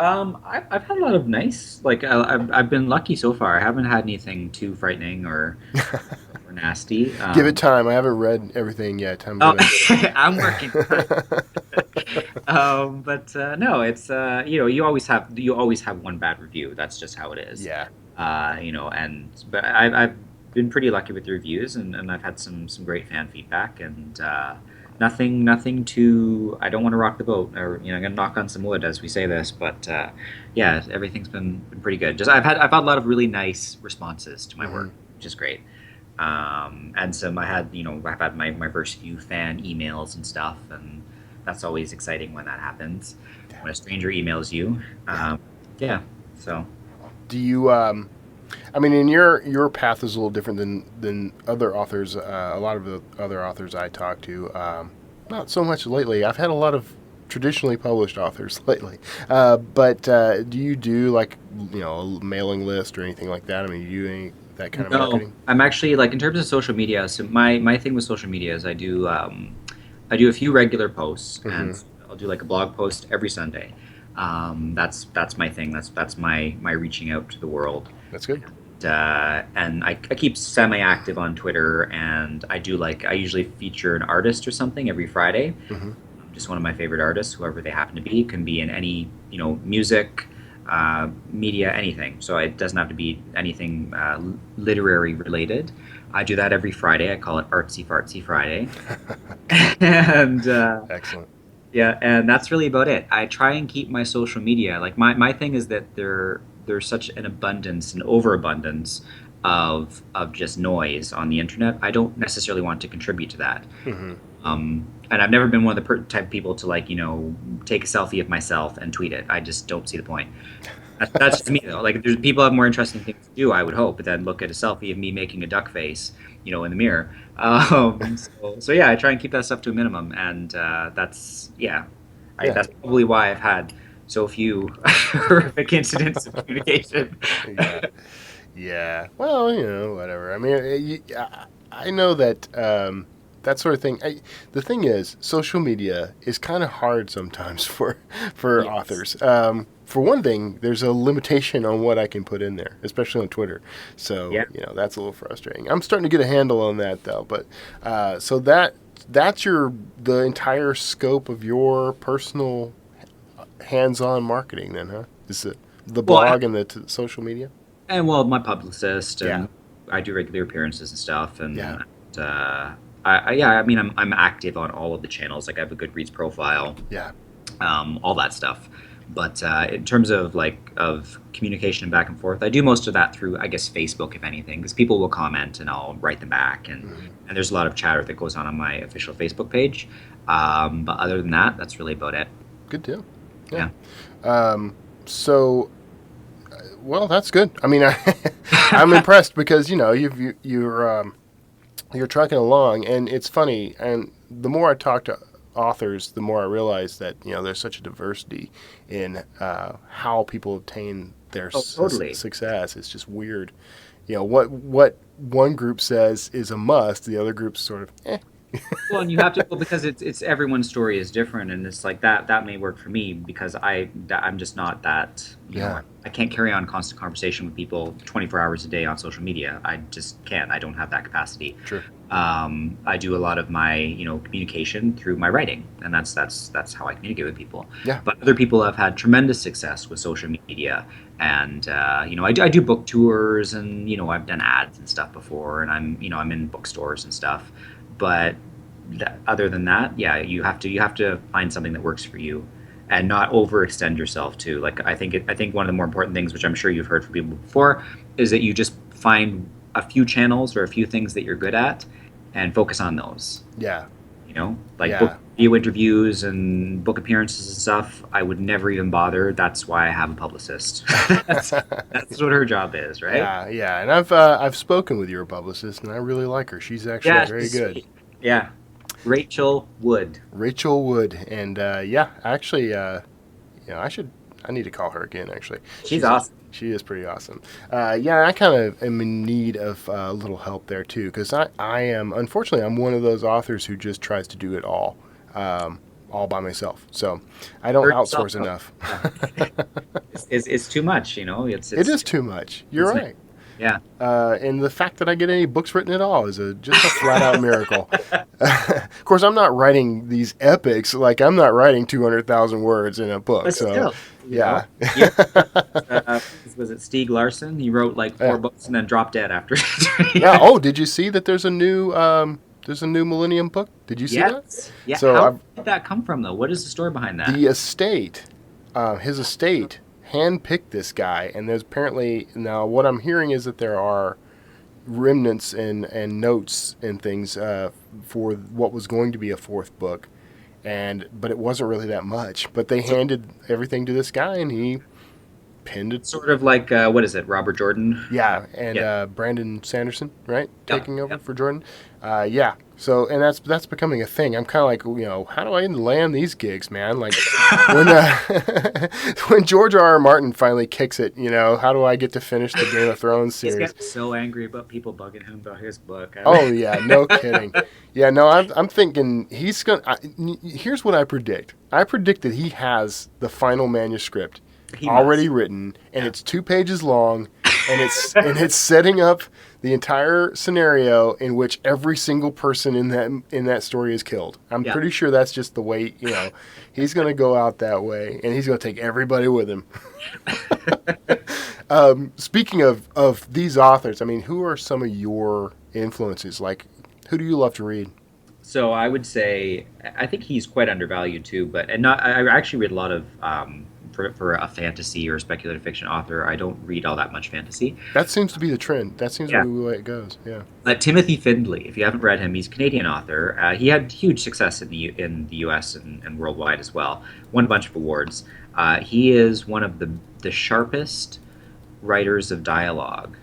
I've had a lot of nice, like I've been lucky so far. I haven't had anything too frightening or nasty. Give it time. I haven't read everything yet. I'm Oh, gonna. I'm working. But no, it's you always have one bad review. That's just how it is. Yeah. But I've been pretty lucky with the reviews, and I've had some great fan feedback, and nothing too. I don't want to rock the boat, or I'm gonna knock on some wood as we say this, but yeah, everything's been pretty good. Just I've had a lot of really nice responses to my work, which is great. And some I've had my first few fan emails and stuff, and that's always exciting when that happens. When a stranger emails you, yeah. So, Do you? I mean, in your path is a little different than other authors. A lot of the other authors I talk to, not so much lately. I've had a lot of traditionally published authors lately. But do you do like a mailing list or anything like that? I mean, you do any that kind of no, marketing? I'm actually like in terms of social media. So my thing with social media is I do a few regular posts, and I'll do like a blog post every Sunday. That's my thing. That's my reaching out to the world. That's good. And I keep semi-active on Twitter, and I usually feature an artist or something every Friday. Just one of my favorite artists, whoever they happen to be, can be in any music, media, anything. So it doesn't have to be anything literary related. I do that every Friday. I call it Artsy Fartsy Friday, and Excellent. yeah, and that's really about it. I try and keep my social media, like my thing is that there's such an abundance and overabundance of just noise on the internet. I don't necessarily want to contribute to that. And I've never been one of the type of people to take a selfie of myself and tweet it. I just don't see the point. That's just me though. Like there's people have more interesting things to do, I would hope, than look at a selfie of me making a duck face, in the mirror. So yeah, I try and keep that stuff to a minimum, and that's Yeah. that's probably why I've had so few horrific incidents of communication. Yeah. Yeah. Well, whatever. I mean, I know that that sort of thing. The thing is, social media is kind of hard sometimes for Yes. authors. For one thing, there's a limitation on what I can put in there, especially on Twitter. So Yeah. that's a little frustrating. I'm starting to get a handle on that though. But so that's the entire scope of your personal hands-on marketing, then, huh? Is the Well, blog and the social media? And well, my publicist, and Yeah. I do regular appearances and stuff, and Yeah. I mean, I'm active on all of the channels. Like I have a Goodreads profile, Yeah. all that stuff. But in terms of of communication and back and forth, I do most of that through, I guess, Facebook, if anything, because people will comment and I'll write them back, and there's a lot of chatter that goes on my official Facebook page. But other than that, that's really about it. Good deal. Yeah. So, well, that's good. I mean, I'm impressed because you're trucking along, and it's funny. And the more I talk to authors, the more I realize that there's such a diversity in how people obtain their Totally. success. It's just weird. What one group says is a must, the other group's sort of Well, and you have to, because it's everyone's story is different, and it's like that may work for me because I'm just not that. Yeah. I can't carry on constant conversation with people 24 hours a day on social media. I just can't. I don't have that capacity. Sure. I do a lot of my communication through my writing, and that's how I communicate with people. Yeah. But other people have had tremendous success with social media, and I do book tours, and I've done ads and stuff before, and I'm in bookstores and stuff. But other than that, yeah, you have to find something that works for you, and not overextend yourself too. Like I think one of the more important things, which I'm sure you've heard from people before, is that you just find a few channels or a few things that you're good at, and focus on those. Yeah. Like Yeah. book video interviews and book appearances and stuff. I would never even bother. That's why I have a publicist. That's what her job is, right? Yeah, yeah, and I've spoken with your publicist, and I really like her. She's actually Yeah, very she's good. sweet. Yeah, Rachel Wood. Rachel Wood, and yeah, actually, I need to call her again. Actually, She's awesome. she is pretty awesome. Yeah, I kind of am in need of a little help there too, because I am, unfortunately, I'm one of those authors who just tries to do it all by myself. So I don't Hurt outsource yourself. enough. It's too much, It is too much. You're it's- right. Yeah. And the fact that I get any books written at all is just a flat out miracle. Of course, I'm not writing these epics. Like, I'm not writing 200,000 words in a book. But So, still, yeah. Yeah. Was it Stieg Larsson? He wrote like 4 Yeah. books and then dropped dead after. Yeah. Oh, did you see that there's a new Millennium book? Did you see that? Yes. Yeah. So How I've- did that come from, though? What is the story behind that? The estate, his estate, handpicked this guy, and there's apparently now what I'm hearing is that there are remnants and notes and things for what was going to be a 4th book, but it wasn't really that much. But they handed everything to this guy, and he penned it. Sort of like what is it, Robert Jordan? Yeah, and Yeah. Brandon Sanderson, right, Yeah, taking over yeah. for Jordan. Yeah. So, and that's becoming a thing. I'm kind of like, how do I land these gigs, man? Like when when George R. R. Martin finally kicks it, how do I get to finish the Game of Thrones He's series? getting so angry about people bugging him about his book. Oh yeah, no kidding. Yeah, no, I'm thinking he's gonna. Here's what I predict. I predict that he has the final manuscript He already must. written, and it's 2 pages long, and it's setting up the entire scenario in which every single person in that story is killed. I'm Yeah. pretty sure that's just the way, he's going to go out that way, and he's going to take everybody with him. Speaking of these authors, I mean, who are some of your influences? Like, who do you love to read? So I would say I think he's quite undervalued too. I actually read a lot of for a fantasy or speculative fiction author. I don't read all that much fantasy. That seems to be the trend. That seems to be the way it goes. Yeah. Timothy Findley, if you haven't read him, he's a Canadian author. He had huge success in the U.S. and worldwide as well. Won a bunch of awards. He is one of the sharpest writers of dialogue.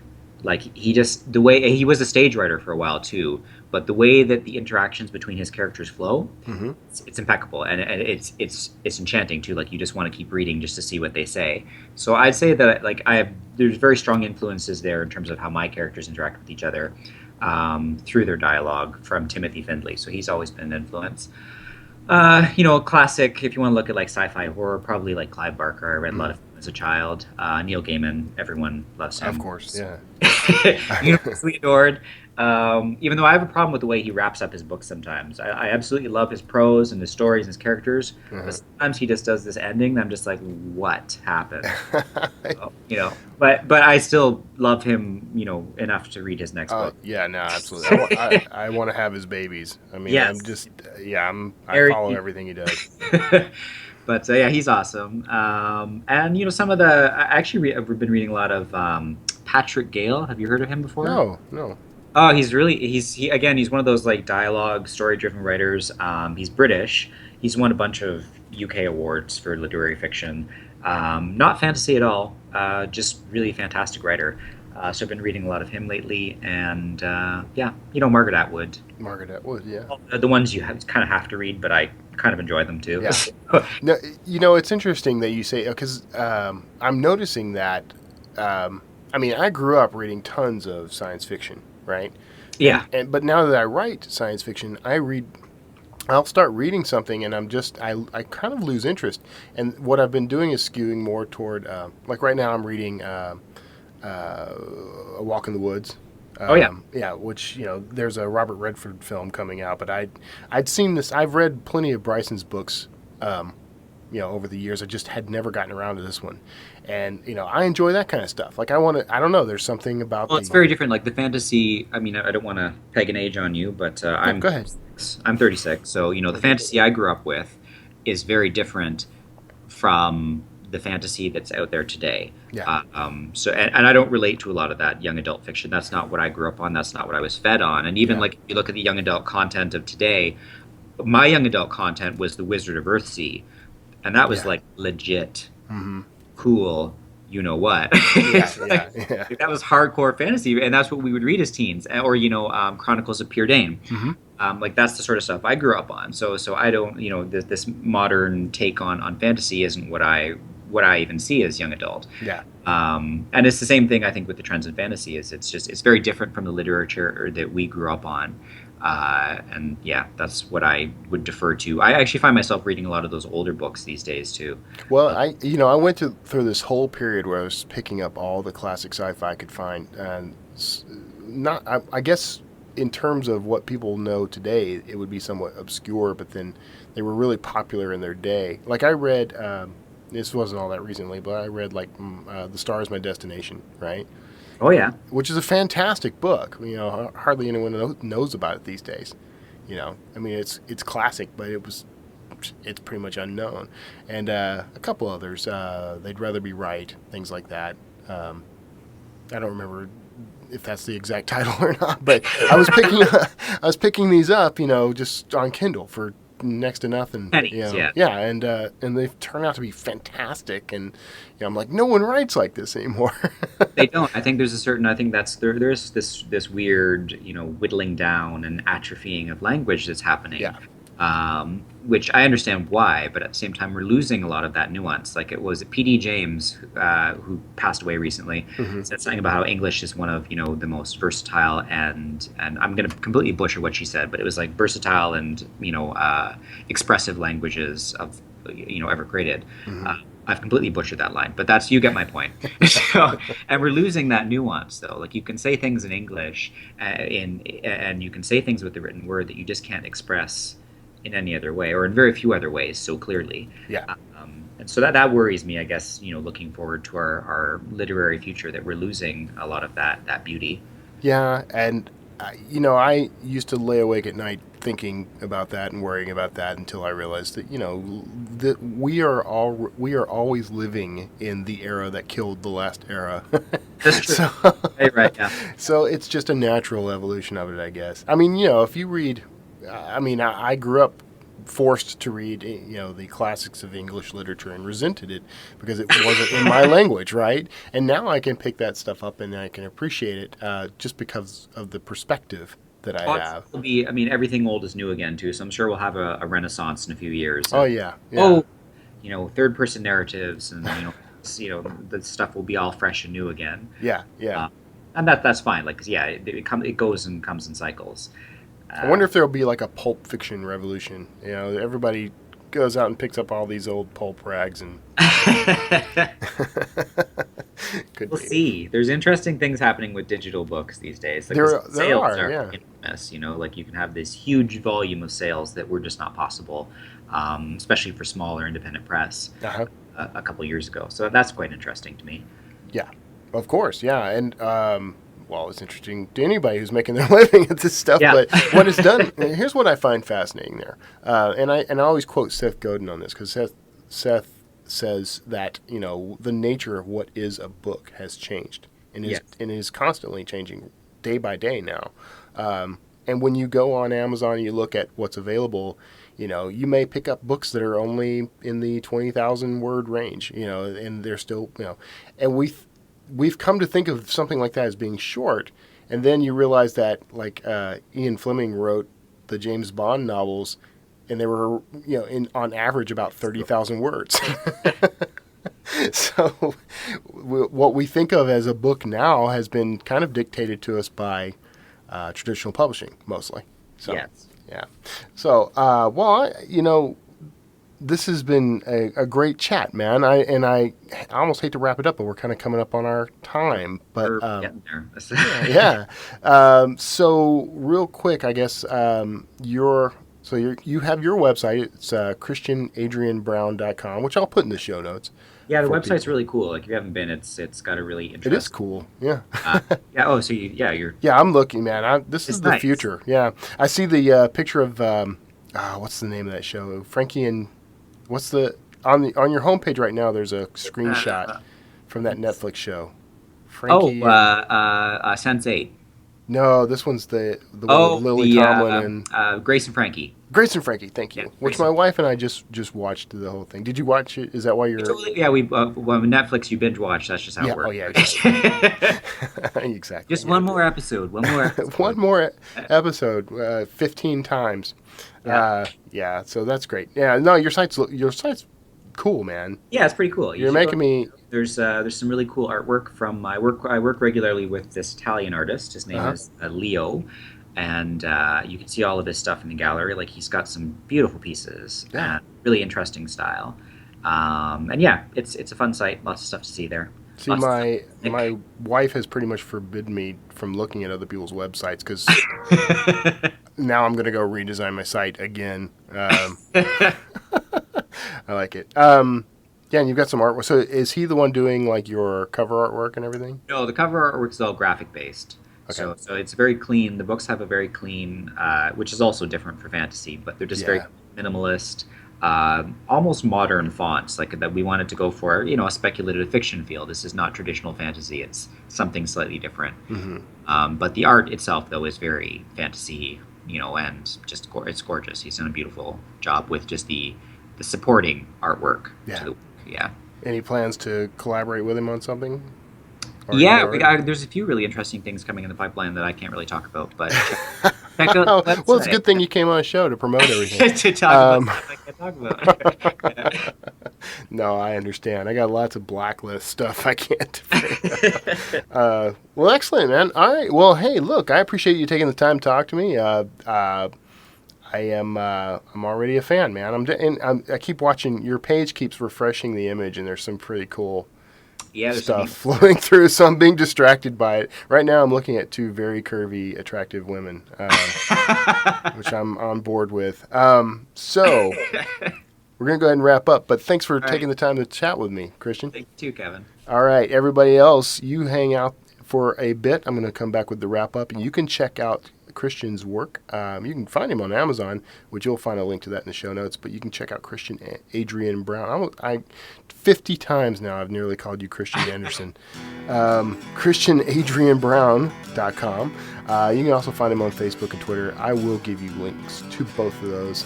Like the way he was a stage writer for a while too, but the way that the interactions between his characters flow, Mm-hmm. it's impeccable, and it's enchanting too. Like you just want to keep reading just to see what they say. So I'd say that there's very strong influences there in terms of how my characters interact with each other through their dialogue from Timothy Findley. So he's always been an influence. Classic, if you want to look at like sci-fi horror, probably like Clive Barker. I read a lot of him as a child. Neil Gaiman, everyone loves him. Of course, yeah. Universally adored. Even though I have a problem with the way he wraps up his books sometimes. I absolutely love his prose and his stories and his characters. But sometimes he just does this ending and I'm just like, what happened? But I still love him, enough to read his next book. Yeah, no, absolutely. I want to have his babies. I mean, Yes. I'm just, I Very- follow everything he does. But yeah, he's awesome. And some of the I've been reading a lot of Patrick Gale. Have you heard of him before? No. Oh, he's one of those like dialogue, story-driven writers. He's British. He's won a bunch of UK awards for literary fiction. Not fantasy at all. Just really fantastic writer. So I've been reading a lot of him lately, and Margaret Atwood. Margaret Atwood, yeah. The ones you kind of have to read, but I kind of enjoy them too. Yeah. No, it's interesting that you say, because I'm noticing that, I grew up reading tons of science fiction, right? Yeah. But now that I write science fiction, I'll start reading something and I kind of lose interest. And what I've been doing is skewing more toward, like right now I'm reading A Walk in the Woods. Oh, yeah. Yeah, which, there's a Robert Redford film coming out, but I'd seen this, I've read plenty of Bryson's books, over the years. I just had never gotten around to this one. And, I enjoy that kind of stuff. Like, I don't know, there's something about Well, it's very different. Like the fantasy, I don't want to peg an age on you, but I'm go ahead. I'm 36. So, the fantasy I grew up with is very different from the fantasy that's out there today. Yeah. So I don't relate to a lot of that young adult fiction. That's not what I grew up on. That's not what I was fed on. And even Yeah. like if you look at the young adult content of today, my young adult content was the Wizard of Earthsea, and that was Yeah. like legit Mm-hmm. cool. You know what? Yeah, It's yeah, yeah. that was hardcore fantasy, and that's what we would read as teens, or Chronicles of Pure Dane. Mm-hmm. Like that's the sort of stuff I grew up on. So I don't, this modern take on fantasy isn't what I even see as young adult. Yeah. And it's the same thing I think with the trends in fantasy. It's very different from the literature that we grew up on. And yeah, that's what I would defer to. I actually find myself reading a lot of those older books these days too. Well, I went through this whole period where I was picking up all the classic sci-fi I could find, and not, I guess, in terms of what people know today, it would be somewhat obscure, but then they were really popular in their day. Like I read, this wasn't all that recently, but I read like The Star Is My Destination, right? Oh yeah, Which is a fantastic book. Hardly anyone knows about it these days. I mean, it's classic, but it's pretty much unknown. And a couple others, They'd Rather Be Right, things like that. I don't remember if that's the exact title or not, but I was picking these up, just on Kindle for next to nothing. pennies. Yeah. Yeah, and they've turned out to be fantastic. And I'm like, no one writes like this anymore. They don't. I think I think there's this weird, whittling down and atrophying of language that's happening. Yeah. Which I understand why, but at the same time, we're losing a lot of that nuance. Like it was P.D. James, who passed away recently, said something about how English is one of the most versatile and I'm going to completely butcher what she said, but it was like versatile and expressive languages of ever created. I've completely butchered that line, but you get my point. And we're losing that nuance, though. Like you can say things in English, and you can say things with the written word that you just can't express in any other way, or in very few other ways, so clearly. Yeah. And so that worries me, I guess. Looking forward to our literary future, that we're losing a lot of that beauty. Yeah, and I used to lay awake at night thinking about that and worrying about that until I realized that that we are always living in the era that killed the last era. That's true. Right. Yeah. So it's just a natural evolution of it, I guess. I mean, if you read, I grew up forced to read, the classics of English literature and resented it because it wasn't in my language, right? And now I can pick that stuff up and I can appreciate it just because of the perspective that I have. Everything old is new again too. So I'm sure we'll have a renaissance in a few years. Oh yeah. Yeah. Third person narratives and the stuff will be all fresh and new again. Yeah. Yeah. And that's fine. Like, 'cause, yeah, it goes and comes in cycles. I wonder if there'll be like a pulp fiction revolution. Everybody goes out and picks up all these old pulp rags and could We'll be. see. There's interesting things happening with digital books these days. Like There the sales are, yeah. enormous. Like you can have this huge volume of sales that were just not possible, especially for smaller independent press Uh-huh. a couple years ago. So that's quite interesting to me. Yeah, of course. Yeah, and it's interesting to anybody who's making their living at this stuff. Yeah. But when it's done, here's what I find fascinating there, and I always quote Seth Godin on this because Seth says that the nature of what is a book has changed and is constantly changing day by day now. And when you go on Amazon and you look at what's available, you may pick up books that are only in the 20,000 word range, and they're still, and we've come to think of something like that as being short. And then you realize that like Ian Fleming wrote the James Bond novels and they were, on average about 30,000 words. So what we think of as a book now has been kind of dictated to us by traditional publishing mostly. So, Yes. yeah. So, this has been a great chat, man. I almost hate to wrap it up, but we're kind of coming up on our time. But We're getting there. yeah. So real quick, I guess you have your website. It's christianadrianbrown.com, which I'll put in the show notes. Yeah, the for website's people. really cool. Like if you haven't been, it's got a really interesting. It is cool. Yeah. Yeah. Oh, so you're. Yeah, I'm looking, man. This is It's the nice. future. Yeah, I see the picture of what's the name of that show? Frankie and what's on your homepage right now? There's a screenshot from that Netflix show. Frankie. Sense8. No, this one's the one with Oh, Lily the Tomlin and Grace and Frankie. Grace and Frankie. Thank Yeah, you. Which Grace my and wife and I just watched the whole thing. Did you watch it? Is that why We you're? totally, yeah, we well, Netflix, you binge watch. That's just how it Yeah. Oh works. yeah. Exactly. Exactly. Just one more episode. One more One episode. more episode, 15 times. Yeah, Yeah. So that's great. Yeah. No, your site's cool, man. yeah, it's pretty cool. You You're should go. making me. There's some really cool artwork from I work regularly with this Italian artist. His name Uh is Leo, and you can see all of his stuff in the gallery. Like he's got some beautiful pieces Yeah. and really interesting style. And yeah, it's a fun site. Lots of stuff to see there. See, Lots of my wife has pretty much forbidden me from looking at other people's websites because now I'm gonna go redesign my site again. I like it. Yeah, and you've got some artwork. So is he the one doing like your cover artwork and everything? No, the cover artwork's all graphic based. Okay. So it's very clean. The books have a very clean, which is also different for fantasy, but they're just very Yeah. minimalist, almost modern fonts. Like that, we wanted to go for a speculative fiction feel. This is not traditional fantasy. It's something slightly different. Hmm. But the art itself, though, is very fantasy. And just it's gorgeous. He's done a beautiful job with just the supporting artwork. Yeah. To the, yeah. Any plans to collaborate with him on something? Or Yeah, you already- there's a few really interesting things coming in the pipeline that I can't really talk about, but check out Oh, the well, it's a website. good thing you came on a show to promote everything. to talk about stuff I can't talk about. No, I understand. I got lots of blacklist stuff I can't. Well, excellent, man. All right. Well, hey, look, I appreciate you taking the time to talk to me. I'm already a fan, man. I keep watching. Your page keeps refreshing the image, and there's some pretty cool Yeah, there's stuff some flowing through. So I'm being distracted by it. Right now, I'm looking at two very curvy, attractive women, which I'm on board with. So we're gonna go ahead and wrap up. But thanks for taking the time to chat with me, Christian. Thank you too, Kevin. All right, everybody else, you hang out for a bit. I'm going to come back with the wrap up, and you can check out Christian's work. You can find him on Amazon, which you'll find a link to that in the show notes. But you can check out Christian Adrian Brown. I 50 times now I've nearly called you Christian Anderson. ChristianAdrianBrown.com. You can also find him on Facebook and Twitter. I will give you links to both of those.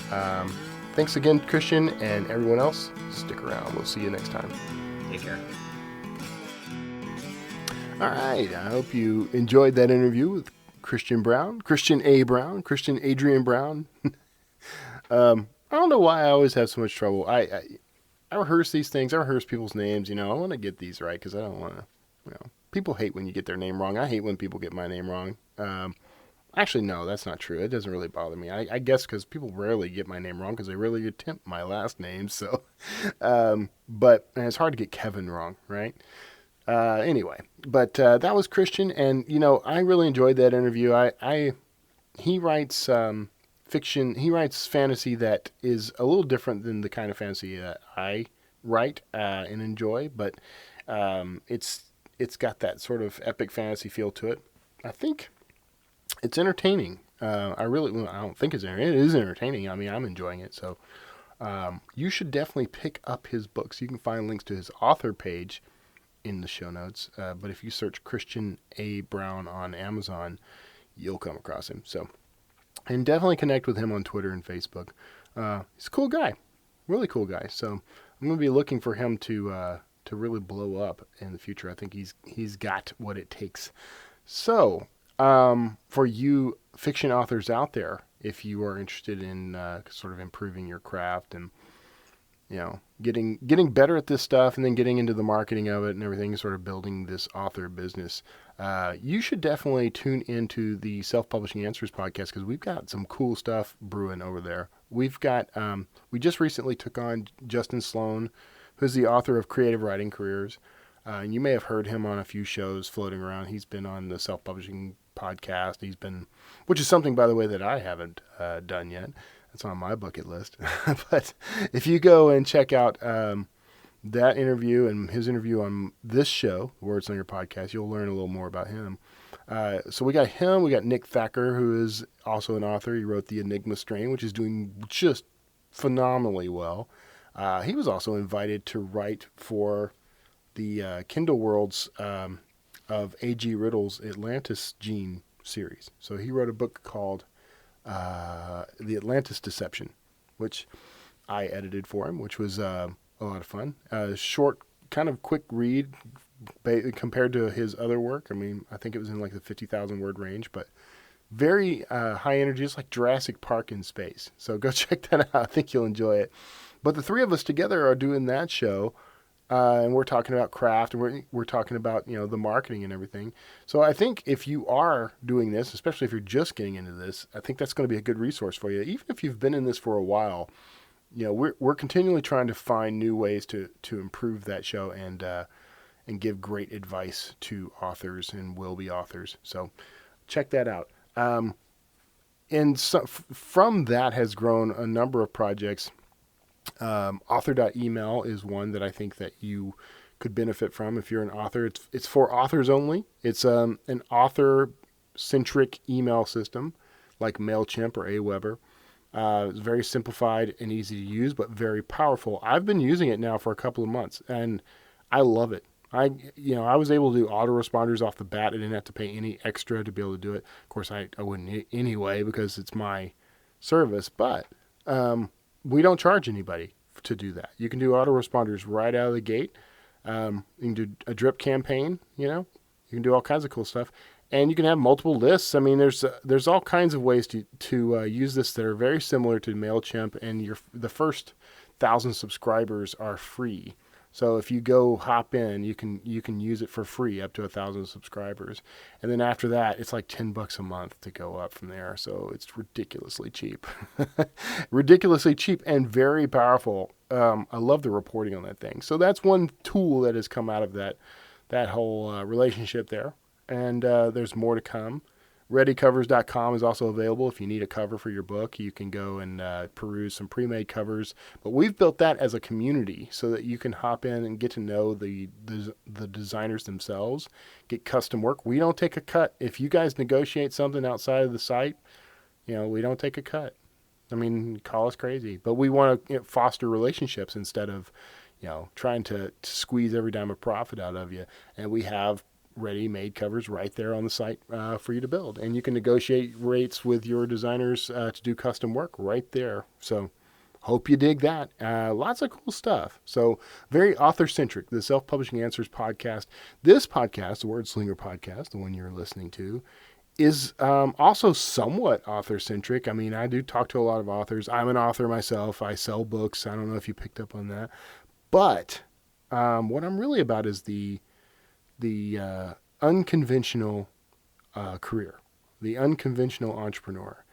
Thanks again, Christian, and everyone else. Stick around. We'll see you next time. Take care. All right. I hope you enjoyed that interview with Christian Brown, Christian Adrian Brown. I don't know why I always have so much trouble. I rehearse these things. I rehearse people's names. I want to get these right because I don't want to. People hate when you get their name wrong. I hate when people get my name wrong. Actually, no, that's not true. It doesn't really bother me. I guess because people rarely get my name wrong because they rarely attempt my last name. So, but and it's hard to get Kevin wrong, right? Anyway, but that was Christian, and I really enjoyed that interview. He writes fiction. He writes fantasy that is a little different than the kind of fantasy that I write and enjoy, but it's got that sort of epic fantasy feel to it. I think it's entertaining. I don't think it's entertaining. It is entertaining. I mean, I'm enjoying it. So you should definitely pick up his books. You can find links to his author page in the show notes. But if you search Christian A. Brown on Amazon, you'll come across him. So, and definitely connect with him on Twitter and Facebook. He's a cool guy, really cool guy. So I'm going to be looking for him to really blow up in the future. I think he's got what it takes. So, for you fiction authors out there, if you are interested in sort of improving your craft and getting better at this stuff and then getting into the marketing of it and everything, sort of building this author business, you should definitely tune into the Self-Publishing Answers podcast because we've got some cool stuff brewing over there. We've got, we just recently took on Justin Sloan, who's the author of Creative Writing Careers. And you may have heard him on a few shows floating around. He's been on the Self-Publishing podcast. Which is something, by the way, that I haven't done yet. That's on my bucket list. But if you go and check out that interview and his interview on this show, the Wordslinger podcast, you'll learn a little more about him. So we got him. We got Nick Thacker, who is also an author. He wrote The Enigma Strain, which is doing just phenomenally well. He was also invited to write for the Kindle Worlds of A.G. Riddle's Atlantis Gene series. So he wrote a book called The Atlantis Deception, which I edited for him, which was a lot of fun. Short, kind of quick read compared to his other work. I mean, I think it was in like the 50,000 word range, but very high energy. It's like Jurassic Park in space. So go check that out. I think you'll enjoy it. But the three of us together are doing that show, and we're talking about craft, and we're talking about, you know, the marketing and everything. So I think if you are doing this, especially if you're just getting into this, I think that's going to be a good resource for you. Even if you've been in this for a while, you know, we're continually trying to find new ways to improve that show and give great advice to authors and will-be authors. So check that out. And so from that has grown a number of projects. Author.email is one that I think that you could benefit from if you're an author. It's for authors only. It's an author-centric email system like MailChimp or Aweber. It's very simplified and easy to use, but very powerful. I've been using it now for a couple of months, and I love it. I was able to do autoresponders off the bat. I didn't have to pay any extra to be able to do it. Of course, I wouldn't anyway because it's my service, but we don't charge anybody to do that. You can do autoresponders right out of the gate. You can do a drip campaign, you know. You can do all kinds of cool stuff. And you can have multiple lists. I mean, there's all kinds of ways to use this that are very similar to MailChimp, and the first 1,000 subscribers are free. So if you go hop in, you can use it for free up to 1,000 subscribers, and then after that, it's like $10 a month to go up from there. So it's ridiculously cheap, ridiculously cheap, and very powerful. I love the reporting on that thing. So that's one tool that has come out of that whole relationship there, and there's more to come. ReadyCovers.com is also available if you need a cover for your book. You can go and peruse some pre-made covers. But we've built that as a community so that you can hop in and get to know the designers themselves, get custom work. We don't take a cut. If you guys negotiate something outside of the site, you know, we don't take a cut. I mean, call us crazy. But we want to foster relationships instead of, you know, trying to squeeze every dime of profit out of you. And we have ready-made covers right there on the site for you to build, and you can negotiate rates with your designers to do custom work right there. So hope you dig that. Lots of cool stuff. So very author-centric, the Self-Publishing Answers podcast. This podcast, the Word Slinger podcast, the one you're listening to, is also somewhat author-centric. I mean, I do talk to a lot of authors. I'm an author myself. I sell books. I don't know if you picked up on that, but what I'm really about is the unconventional career, the unconventional entrepreneur.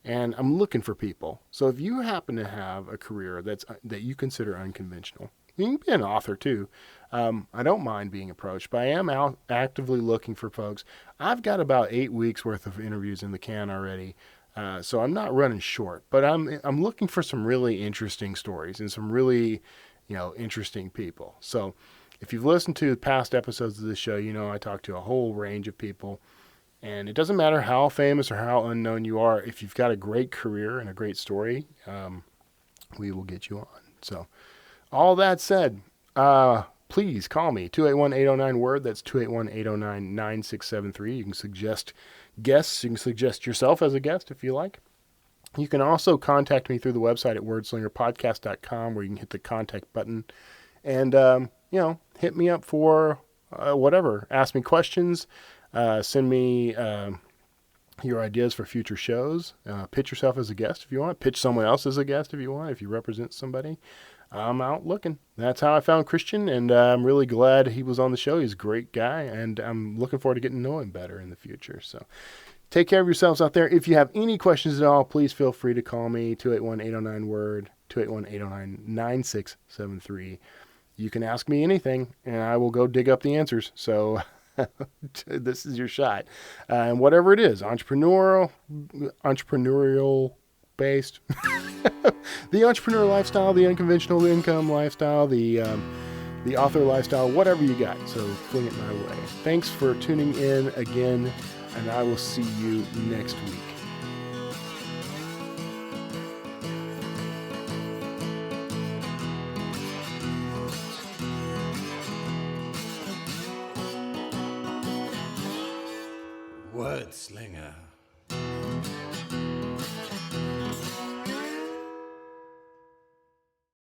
And I'm looking for people. So if you happen to have a career that you consider unconventional, you can be an author too. I don't mind being approached, but I am actively looking for folks. I've got about 8 weeks worth of interviews in the can already. So I'm not running short, but I'm looking for some really interesting stories and some really, interesting people. So if you've listened to past episodes of this show, you know I talk to a whole range of people. And it doesn't matter how famous or how unknown you are. If you've got a great career and a great story, we will get you on. So all that said, please call me, 281-809-WORD. That's 281-809-9673. You can suggest guests. You can suggest yourself as a guest if you like. You can also contact me through the website at wordslingerpodcast.com, where you can hit the contact button and, hit me up for whatever. Ask me questions. Send me your ideas for future shows. Pitch yourself as a guest if you want. Pitch someone else as a guest if you want, if you represent somebody. I'm out looking. That's how I found Christian, and I'm really glad he was on the show. He's a great guy, and I'm looking forward to getting to know him better in the future. So take care of yourselves out there. If you have any questions at all, please feel free to call me, 281-809-WORD, 281-809-9673. You can ask me anything, and I will go dig up the answers. So this is your shot. And whatever it is, entrepreneurial based, the entrepreneur lifestyle, the unconventional income lifestyle, the author lifestyle, whatever you got. So fling it my way. Thanks for tuning in again, and I will see you next week. Word Slinger.